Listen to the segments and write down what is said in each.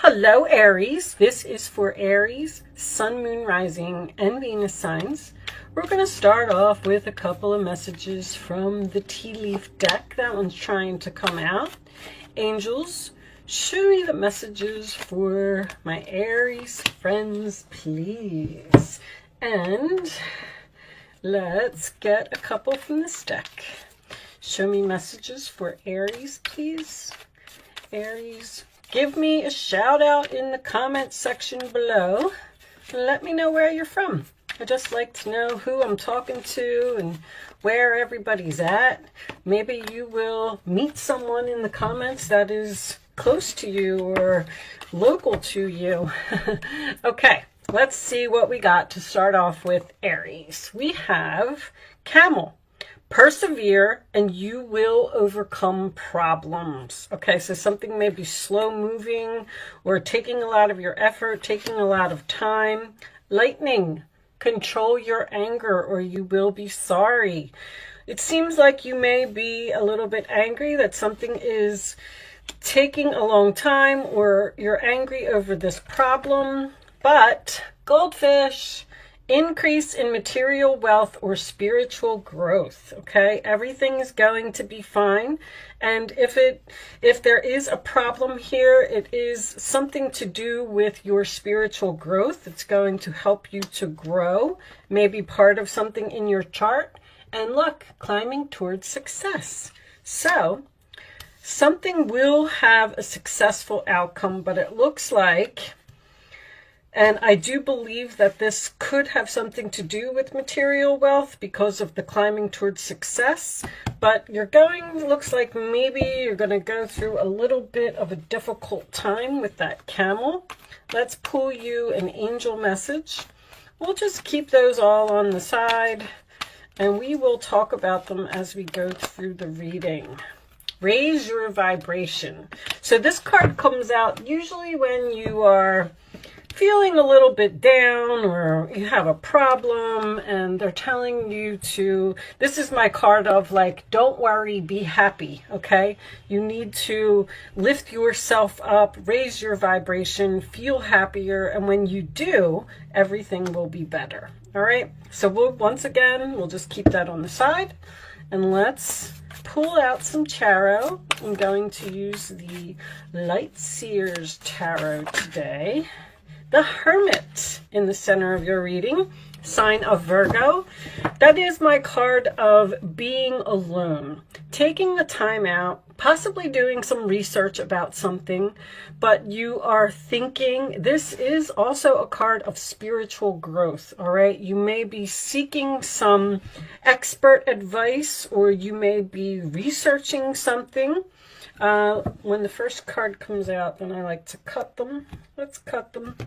Hello Aries, this is for Aries, Sun, Moon, Rising, and Venus signs. We're going to start off with a couple of messages from the tea leaf deck. That one's trying to come out. Angels, show me the messages for my Aries friends, please. And let's get a couple from this deck. Show me messages for Aries, please. Aries, give me a shout out in the comment section below. Let me know where you're from. I just like to know who I'm talking to and where everybody's at. Maybe you will meet someone in the comments that is close to you or local to you. Okay, let's see what we got to start off with Aries. We have Camel. Persevere and you will overcome problems. Okay, so something may be slow moving or taking a lot of your effort, taking a lot of time. Lightning, control your anger or you will be sorry. It seems like you may be a little bit angry that something is taking a long time or you're angry over this problem. But Goldfish, increase in material wealth or spiritual growth. Okay, everything is going to be fine. And if there is a problem here, it is something to do with your spiritual growth. It's going to help you to grow, maybe part of something in your chart. And look, climbing towards success. So something will have a successful outcome, but it looks like, and I do believe that this could have something to do with material wealth because of the climbing towards success. But looks like maybe you're going to go through a little bit of a difficult time with that camel. Let's pull you an angel message. We'll just keep those all on the side and we will talk about them as we go through the reading. Raise your vibration. So this card comes out usually when you are feeling a little bit down or you have a problem and they're telling you to, this is my card of like, don't worry, be happy, okay? You need to lift yourself up, raise your vibration, feel happier, and when you do, everything will be better, all right? So once again, we'll just keep that on the side and let's pull out some tarot. I'm going to use the Light Seers Tarot today. The Hermit in the center of your reading, sign of Virgo. That is my card of being alone, taking the time out, possibly doing some research about something, but you are thinking. This is also a card of spiritual growth, all right? You may be seeking some expert advice or you may be researching something. When the first card comes out, then I like to cut them. Let's cut them.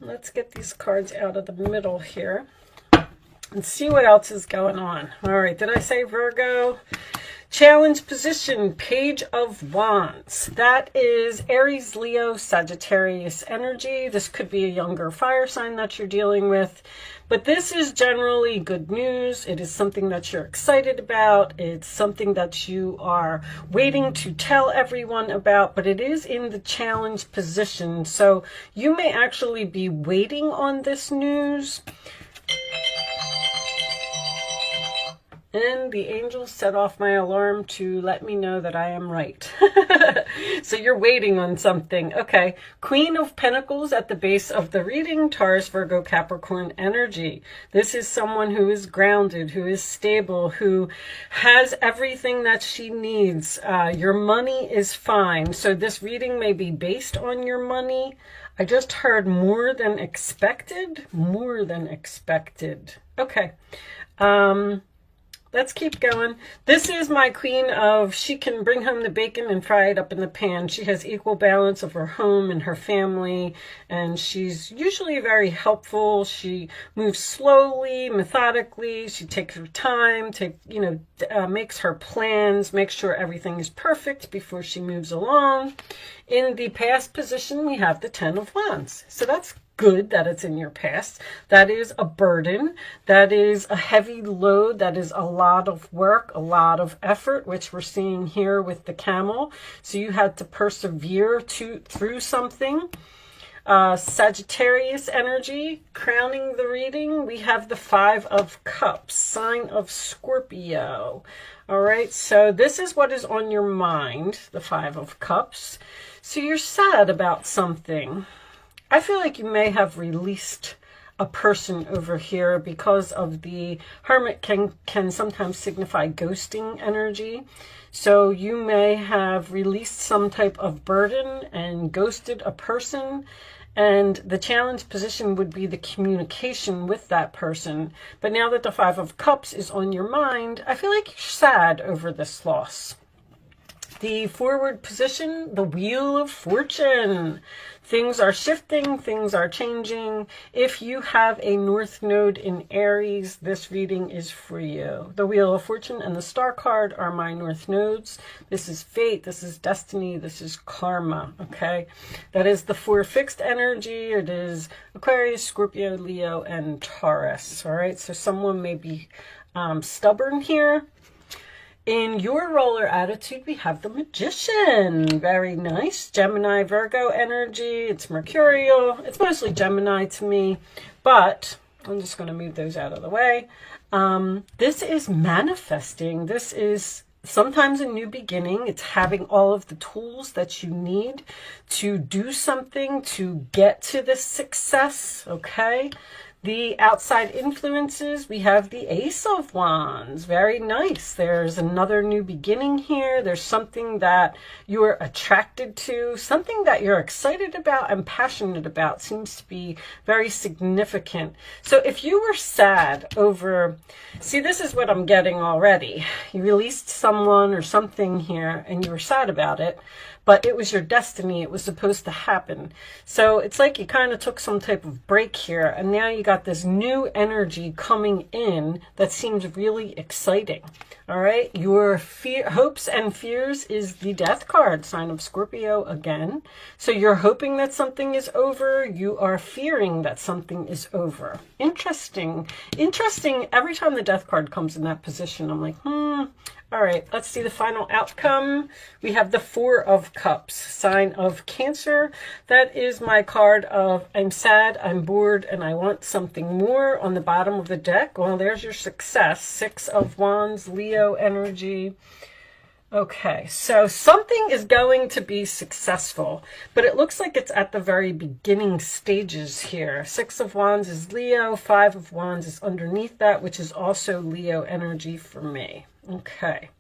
Let's get these cards out of the middle here and see what else is going on. All right, did I say Virgo? Challenge position, Page of Wands. That is Aries, Leo, Sagittarius energy. This could be a younger fire sign that you're dealing with. But this is generally good news. It is something that you're excited about. It's something that you are waiting to tell everyone about, but it is in the challenge position. So you may actually be waiting on this news. And the angels set off my alarm to let me know that I am right. So you're waiting on something. Okay. Queen of Pentacles at the base of the reading, Taurus, Virgo, Capricorn energy. This is someone who is grounded, who is stable, who has everything that she needs. Your money is fine. So this reading may be based on your money. I just heard more than expected. More than expected. Okay. Let's keep going. This is my queen of, she can bring home the bacon and fry it up in the pan. She has equal balance of her home and her family, and she's usually very helpful. She moves slowly, methodically. She takes her time, makes her plans, makes sure everything is perfect before she moves along. In the past position, we have the 10 of Wands. So that's good that it's in your past. That is a burden. That is a heavy load. That is a lot of work, a lot of effort, which we're seeing here with the camel. So you had to persevere through something. Sagittarius energy, crowning the reading, we have the 5 of Cups, sign of Scorpio. All right, so this is what is on your mind, the 5 of Cups. So you're sad about something. I feel like you may have released a person over here because of the Hermit can sometimes signify ghosting energy. So you may have released some type of burden and ghosted a person. And the challenge position would be the communication with that person. But now that the 5 of Cups is on your mind, I feel like you're sad over this loss. The forward position, the Wheel of Fortune. Things are shifting, things are changing. If you have a North Node in Aries, this reading is for you. The Wheel of Fortune and the Star card are my North Nodes. This is fate, this is destiny, this is karma, okay? That is the 4 fixed energy. It is Aquarius, Scorpio, Leo, and Taurus, all right? So someone may be stubborn here. In your roller attitude, we have the Magician. Very nice. Gemini, Virgo energy. It's mercurial. It's mostly Gemini to me, but I'm just going to move those out of the way. This is manifesting. This is sometimes a new beginning. It's having all of the tools that you need to do something, to get to this success, okay? The outside influences, we have the Ace of Wands. Very nice. There's another new beginning here. There's something that you're attracted to, something that you're excited about and passionate about. Seems to be very significant. So if you were sad over, see, this is what I'm getting already. You released someone or something here and you were sad about it, but it was your destiny. It was supposed to happen. So it's like you kind of took some type of break here, and now you got this new energy coming in that seems really exciting. All right, your hopes and fears is the Death card, sign of Scorpio again. So you're hoping that something is over. You are fearing that something is over. Interesting. Interesting. Every time the Death card comes in that position, I'm like, All right, let's see the final outcome. We have the 4 of Cups, sign of Cancer. That is my card of I'm sad, I'm bored, and I want something more on the bottom of the deck. Well, there's your success. 6 of Wands, Leo energy. Okay, so something is going to be successful, but it looks like it's at the very beginning stages here. 6 of Wands is Leo, 5 of Wands is underneath that, which is also Leo energy for me. Okay,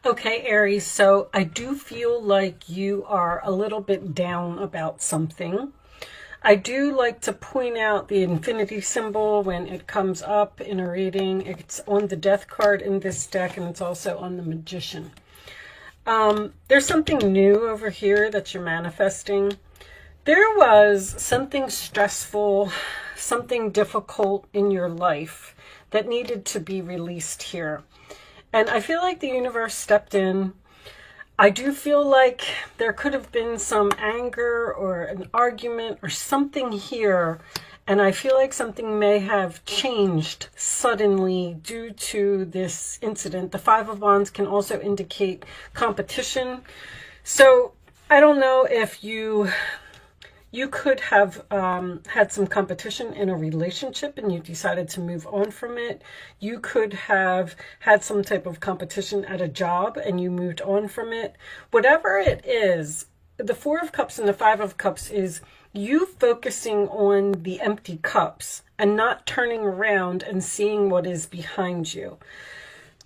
Aries, so I do feel like you are a little bit down about something. I do like to point out the infinity symbol when it comes up in a reading. It's on the Death card in this deck, and it's also on the Magician. There's something new over here that you're manifesting. There was something stressful, something difficult in your life that needed to be released here. And I feel like the universe stepped in. I do feel like there could have been some anger or an argument or something here. And I feel like something may have changed suddenly due to this incident. The 5 of Wands can also indicate competition. So I don't know if you could have had some competition in a relationship and you decided to move on from it. You could have had some type of competition at a job and you moved on from it. Whatever it is, the 4 of Cups and the 5 of Cups is you focusing on the empty cups and not turning around and seeing what is behind you.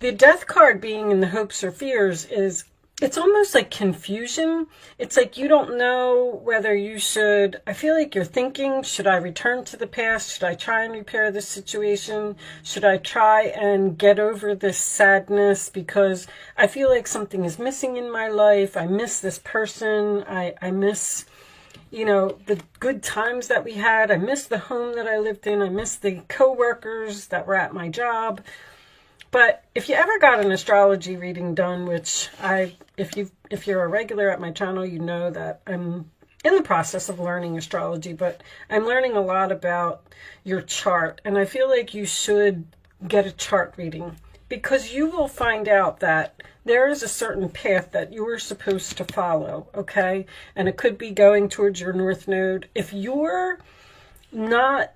The Death card being in the hopes or fears is, it's almost like confusion. It's like you don't know whether you should, I feel like you're thinking, should I return to the past? Should I try and repair this situation? Should I try and get over this sadness? Because I feel like something is missing in my life. I miss this person. I miss, you know, the good times that we had. I miss the home that I lived in. I miss the coworkers that were at my job. But if you ever got an astrology reading done, which if you've if you're a regular at my channel, you know that I'm in the process of learning astrology, but I'm learning a lot about your chart, and I feel like you should get a chart reading, because you will find out that there is a certain path that you are supposed to follow, okay? And it could be going towards your North Node. If you're not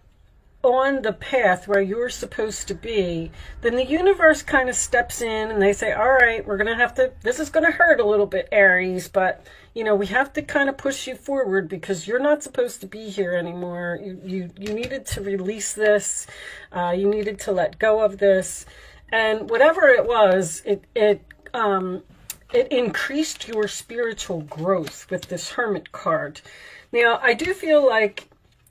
on the path where you're supposed to be, then the universe kind of steps in and they say, all right, we're going to have to, this is going to hurt a little bit, Aries, but you know, we have to kind of push you forward because you're not supposed to be here anymore. You needed to release this. You needed to let go of this. And whatever it was, it increased your spiritual growth with this Hermit card. Now, I do feel like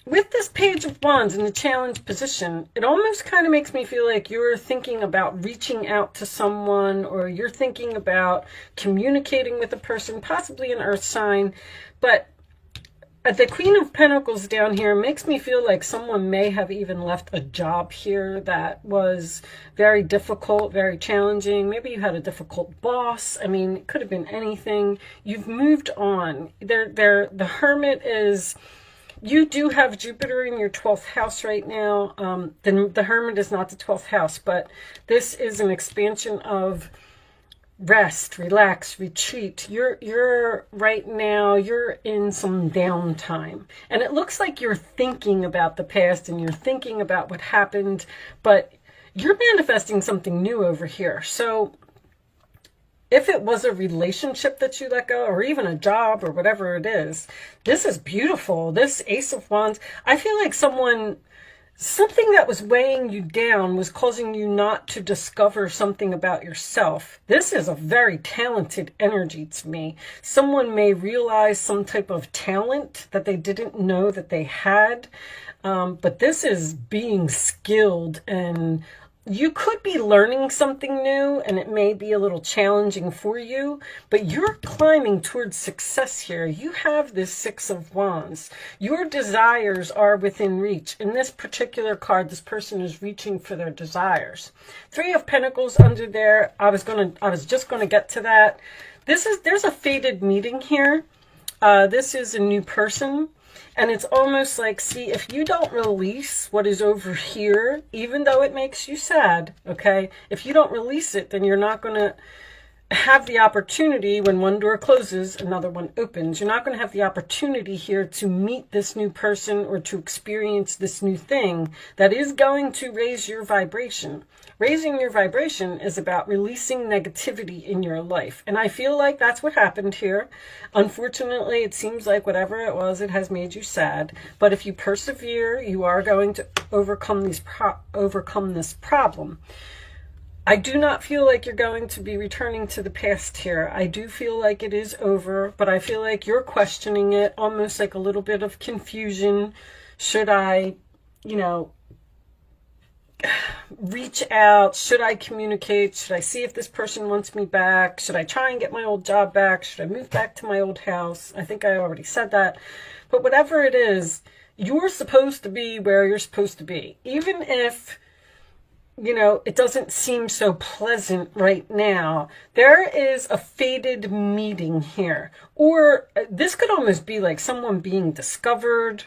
with this Page of Wands in the challenge position, it almost kind of makes me feel like you're thinking about reaching out to someone, or you're thinking about communicating with a person, possibly an earth sign. But the Queen of Pentacles down here makes me feel like someone may have even left a job here that was very difficult, very challenging. Maybe you had a difficult boss. I mean, it could have been anything. You've moved on. The Hermit is... You do have Jupiter in your 12th house right now. The Hermit is not the 12th house, but this is an expansion of rest, relax, retreat. You're right now, you're in some downtime. And it looks like you're thinking about the past and you're thinking about what happened, but you're manifesting something new over here. So if it was a relationship that you let go, or even a job, or whatever it is, this is beautiful. This Ace of Wands, I feel like something that was weighing you down was causing you not to discover something about yourself. This is a very talented energy to me. Someone may realize some type of talent that they didn't know that they had. But this is being skilled, and you could be learning something new, and it may be a little challenging for you, but you're climbing towards success here. You have this Six of Wands. Your desires are within reach. In this particular card, this person is reaching for their desires. Three of Pentacles under there. I was just gonna get to that. There's a fated meeting here. This is a new person. And it's almost like, see, if you don't release what is over here, even though it makes you sad, okay, if you don't release it, then you're not going to have the opportunity when one door closes, another one opens. You're not going to have the opportunity here to meet this new person or to experience this new thing that is going to raise your vibration. Raising your vibration is about releasing negativity in your life. And I feel like that's what happened here. Unfortunately, it seems like whatever it was, it has made you sad. But if you persevere, you are going to overcome this problem. I do not feel like you're going to be returning to the past here. I do feel like it is over, but I feel like you're questioning it, almost like a little bit of confusion. Should I, reach out? Should I communicate? Should I see if this person wants me back? Should I try and get my old job back? Should I move back to my old house? I think I already said that. But whatever it is, you're supposed to be where you're supposed to be. Even if, it doesn't seem so pleasant right now, there is a fated meeting here. Or this could almost be like someone being discovered.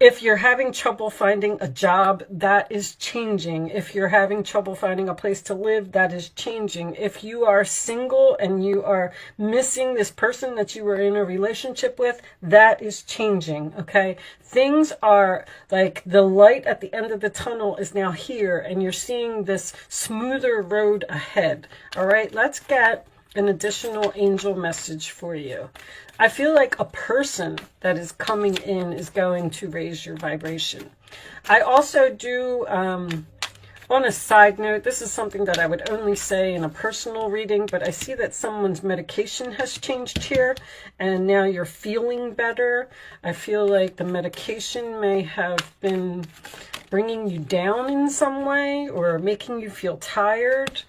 If you're having trouble finding a job, that is changing. If you're having trouble finding a place to live, that is changing. If you are single and you are missing this person that you were in a relationship with, that is changing, okay? Things are like the light at the end of the tunnel is now here, and you're seeing this smoother road ahead, all right? Let's get an additional angel message for you. I feel like a person that is coming in is going to raise your vibration. I also do, on a side note, this is something that I would only say in a personal reading, but I see that someone's medication has changed here, and now you're feeling better. I feel like the medication may have been bringing you down in some way or making you feel tired.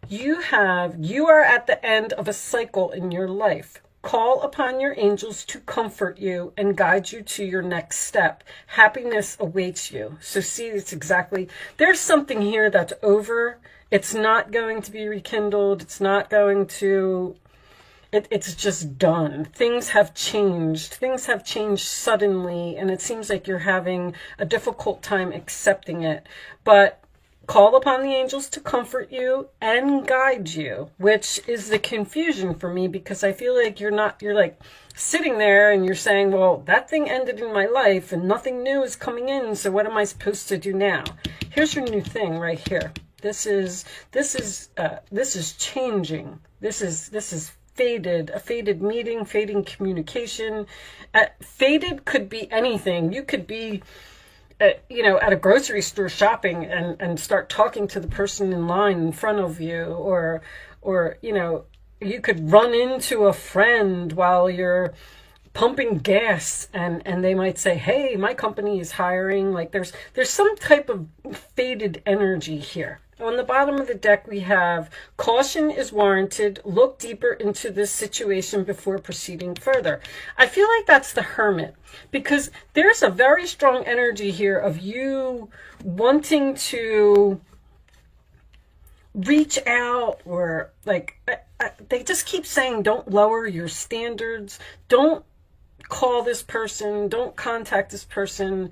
You are at the end of a cycle in your life. Call upon your angels to comfort you and guide you to your next step. Happiness awaits you. So see, it's exactly, there's something here that's over. It's not going to be rekindled. It's not going to, it's just done. Things have changed. Things have changed suddenly, and it seems like you're having a difficult time accepting it. But call upon the angels to comfort you and guide you, which is the confusion for me, because I feel like you're like sitting there and you're saying, well, that thing ended in my life and nothing new is coming in, so what am I supposed to do now? Here's your new thing right here. This is changing. This is faded, a faded meeting, fading communication. Faded could be anything. You could be you know, at a grocery store shopping and start talking to the person in line in front of you, or you know, you could run into a friend while you're pumping gas and they might say, hey, my company is hiring. Like there's some type of faded energy here. On the bottom of the deck, we have caution is warranted. Look deeper into this situation before proceeding further. I feel like that's the Hermit, because there's a very strong energy here of you wanting to reach out, or like they just keep saying, don't lower your standards. Don't call this person, don't contact this person,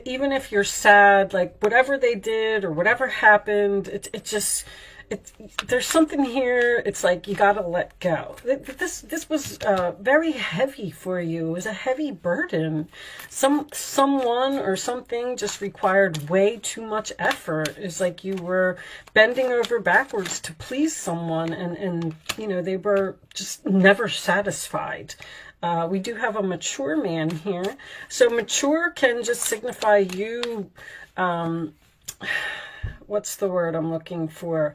even if you're sad, like whatever they did or whatever happened, there's something here. It's like you gotta let go. This was very heavy for you. It was a heavy burden. Someone or something just required way too much effort. It's like you were bending over backwards to please someone, and you know, they were just never satisfied. We do have a mature man here. So mature can just signify you, what's the word I'm looking for?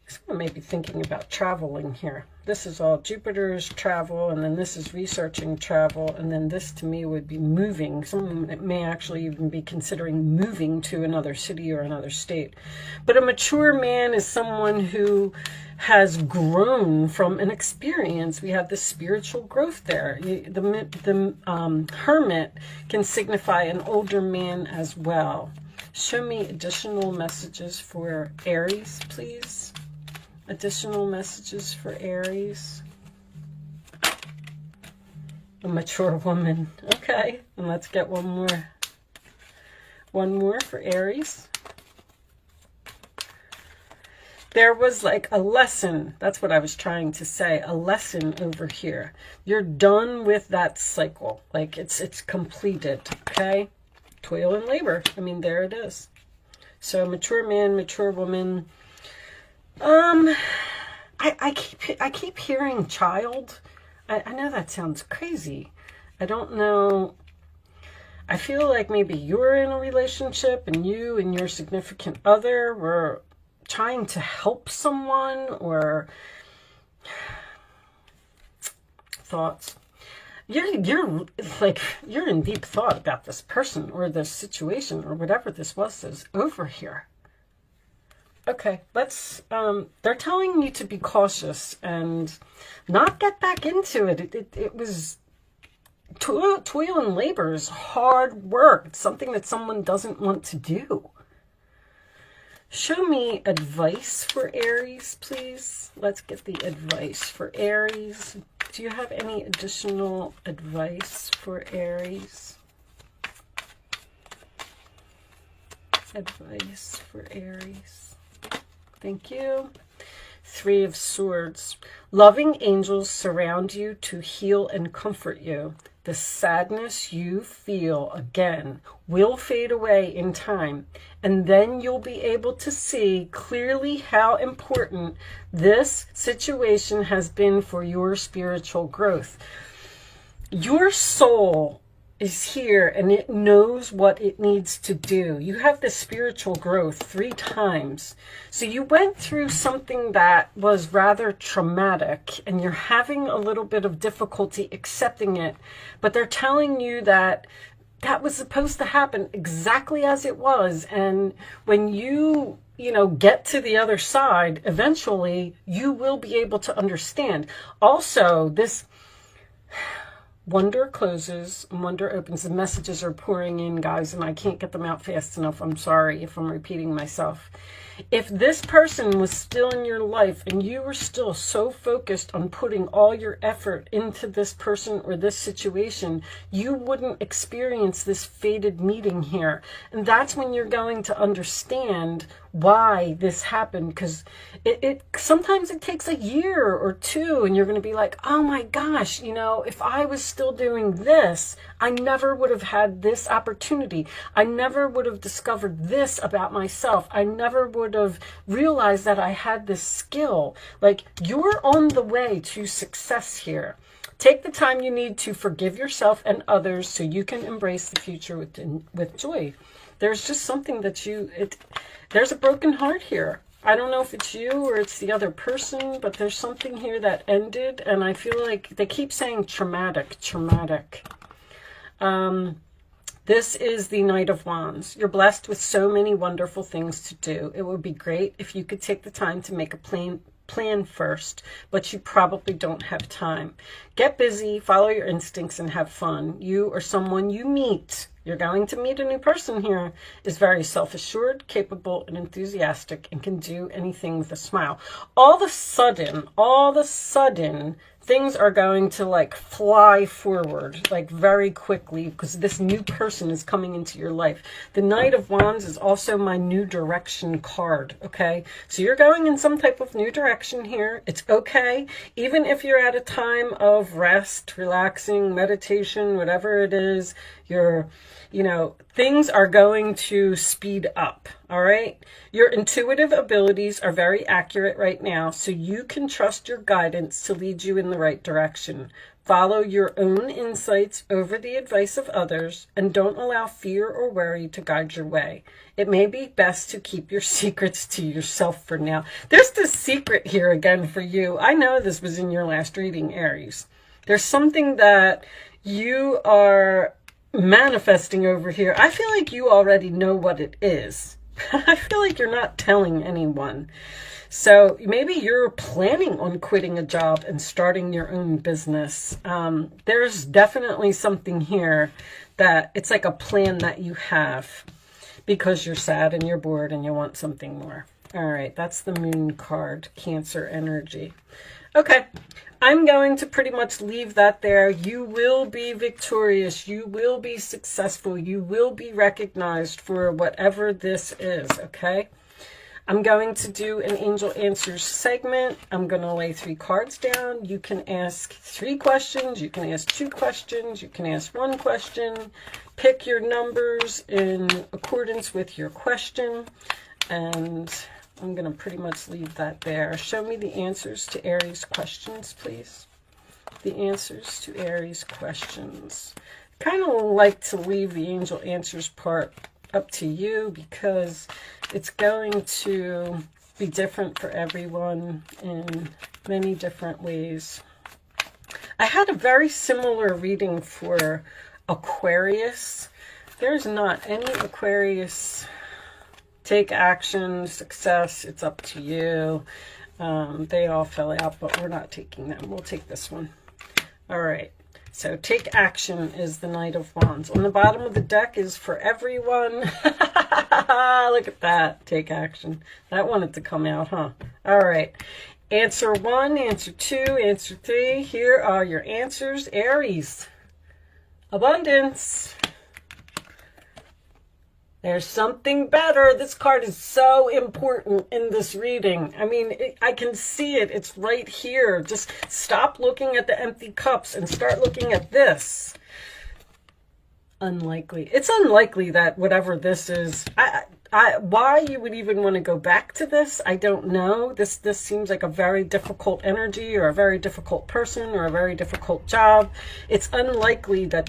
Someone may be thinking about traveling here. This is all Jupiter's travel, and then this is researching travel, and then this to me would be moving. Someone may actually even be considering moving to another city or another state. But a mature man is someone who has grown from an experience. We have the spiritual growth there. The Hermit can signify an older man as well. Show me additional messages for Aries, please. Additional messages for Aries. A mature woman. Okay, and let's get one more. One more for Aries. There was like a lesson. That's what I was trying to say. A lesson over here. You're done with that cycle. Like it's completed. Okay? Toil and labor. I mean, there it is. So mature man, mature woman. I keep hearing child. I know that sounds crazy. I don't know. I feel like maybe you're in a relationship and you and your significant other were trying to help someone, or thoughts. You're in deep thought about this person or this situation or whatever this was that's over here. Okay, let's, they're telling you to be cautious and not get back into it. It was toil and labor is hard work. It's something that someone doesn't want to do. Show me advice for Aries, please. Let's get the advice for Aries. Do you have any additional advice for Aries? Advice for Aries. Thank you. Three of Swords. Loving angels surround you to heal and comfort you. The sadness you feel, again, will fade away in time, and then you'll be able to see clearly how important this situation has been for your spiritual growth. Your soul is here, and it knows what it needs to do. You have the spiritual growth 3 times. So you went through something that was rather traumatic, and you're having a little bit of difficulty accepting it. But they're telling you that that was supposed to happen exactly as it was. And when you get to the other side, eventually you will be able to understand. Also, one door closes and one door opens. The messages are pouring in, guys, and I can't get them out fast enough. I'm sorry if I'm repeating myself. If this person was still in your life and you were still so focused on putting all your effort into this person or this situation, you wouldn't experience this fated meeting here. And that's when you're going to understand why this happened, because sometimes it takes a year or two and you're going to be like, oh my gosh, you know, if I was still doing this, I never would have had this opportunity. I never would have discovered this about myself. I never would have realized that I had this skill. Like, you're on the way to success here. Take the time you need to forgive yourself and others so you can embrace the future with joy. There's just something that there's a broken heart here. I don't know if it's you or it's the other person, but there's something here that ended, and I feel like they keep saying traumatic. This is the Knight of Wands. You're blessed with so many wonderful things to do. It would be great if you could take the time to make a plan first, but you probably don't have time. Get busy, follow your instincts, and have fun. You or someone you meet, you're going to meet a new person here, is very self-assured, capable, and enthusiastic, and can do anything with a smile. All of a sudden, things are going to like fly forward, like very quickly, because this new person is coming into your life. The Knight of Wands is also my new direction card, okay? So you're going in some type of new direction here. It's okay. Even if you're at a time of rest, relaxing, meditation, whatever it is, things are going to speed up, all right? Your intuitive abilities are very accurate right now, so you can trust your guidance to lead you in the right direction. Follow your own insights over the advice of others, and don't allow fear or worry to guide your way. It may be best to keep your secrets to yourself for now. There's this secret here again for you. I know this was in your last reading, Aries. There's something that you are manifesting over here. I feel like you already know what it is. I feel like you're not telling anyone. So maybe you're planning on quitting a job and starting your own business. There's definitely something here that it's like a plan that you have because you're sad and you're bored and you want something more. All right, that's the Moon card, Cancer energy. Okay, I'm going to pretty much leave that there. You will be victorious. You will be successful. You will be recognized for whatever this is, okay? I'm going to do an Angel Answers segment. I'm going to lay 3 cards down. You can ask 3 questions. You can ask 2 questions. You can ask 1 question. Pick your numbers in accordance with your question. And I'm going to pretty much leave that there. Show me the answers to Aries questions, please. The answers to Aries questions. Kind of like to leave the Angel Answers part up to you because it's going to be different for everyone in many different ways. I had a very similar reading for Aquarius. There's not any Aquarius. Take action, success, it's up to you. They all fell out, but we're not taking them. We'll take this one. All right. So take action is the Knight of Wands. On the bottom of the deck is for everyone. Look at that. Take action. That wanted to come out, huh? All right. Answer 1, answer 2, answer 3. Here are your answers. Aries. Abundance. There's something better. This card is so important in this reading. I mean, I can see it. It's right here. Just stop looking at the empty cups and start looking at this. Unlikely. It's unlikely that whatever this is, why you would even want to go back to this, I don't know. This seems like a very difficult energy or a very difficult person or a very difficult job. It's unlikely that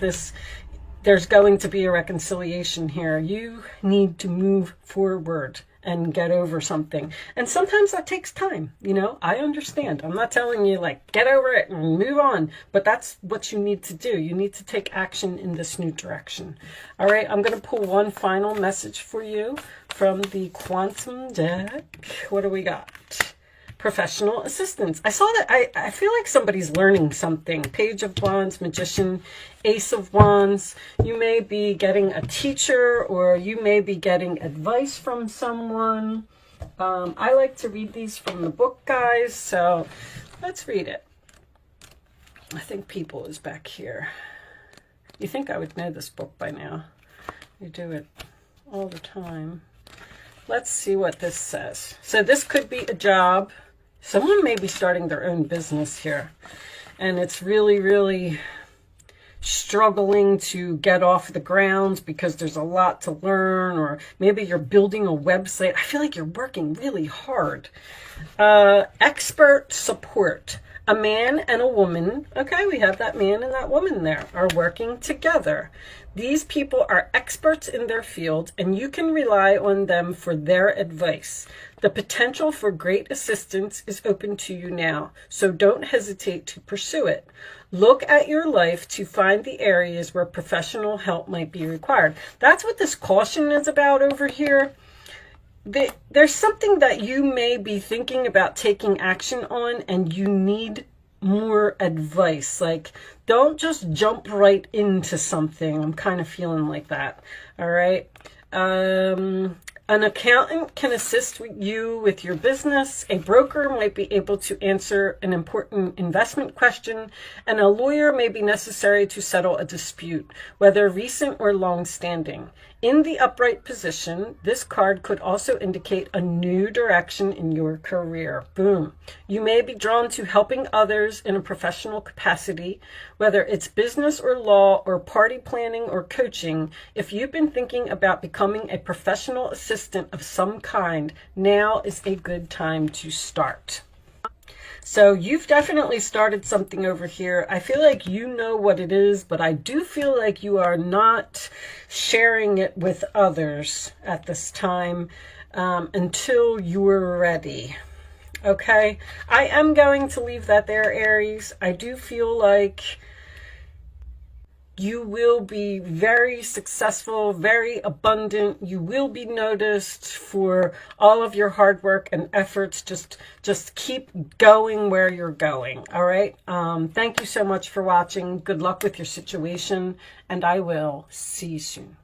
there's going to be a reconciliation here. You need to move forward and get over something. And sometimes that takes time, you know? I understand. I'm not telling you, like, get over it and move on. But that's what you need to do. You need to take action in this new direction. All right, I'm going to pull one final message for you from the Quantum deck. What do we got? professional assistance. I saw that. I feel like somebody's learning something. Page of Wands, Magician, Ace of Wands. You may be getting a teacher, or you may be getting advice from someone. I like to read these from the book, guys, so let's read it. I think People is back here. You think I would know this book by now. You do it all the time. Let's see what this says. So this could be a job. Someone may be starting their own business here, and it's really, really struggling to get off the ground because there's a lot to learn, or maybe you're building a website. I feel like you're working really hard. Expert support. A man and a woman, okay, we have that man and that woman there, are working together. These people are experts in their field, and you can rely on them for their advice. The potential for great assistance is open to you now, so don't hesitate to pursue it. Look at your life to find the areas where professional help might be required. That's what this caution is about over here. There's something that you may be thinking about taking action on, and you need more advice. Like, don't just jump right into something. I'm kind of feeling like that. All right. An accountant can assist you with your business. A broker might be able to answer an important investment question, and a lawyer may be necessary to settle a dispute, whether recent or long-standing. In the upright position, this card could also indicate a new direction in your career. Boom. You may be drawn to helping others in a professional capacity, whether it's business or law or party planning or coaching. If you've been thinking about becoming a professional assistant of some kind, now is a good time to start. So you've definitely started something over here. I feel like you know what it is, but I do feel like you are not sharing it with others at this time until you're ready. Okay, I am going to leave that there, Aries. I do feel like you will be very successful, very abundant. You will be noticed for all of your hard work and efforts. Just keep going where you're going. All right. Thank you so much for watching. Good luck with your situation, and I will see you soon.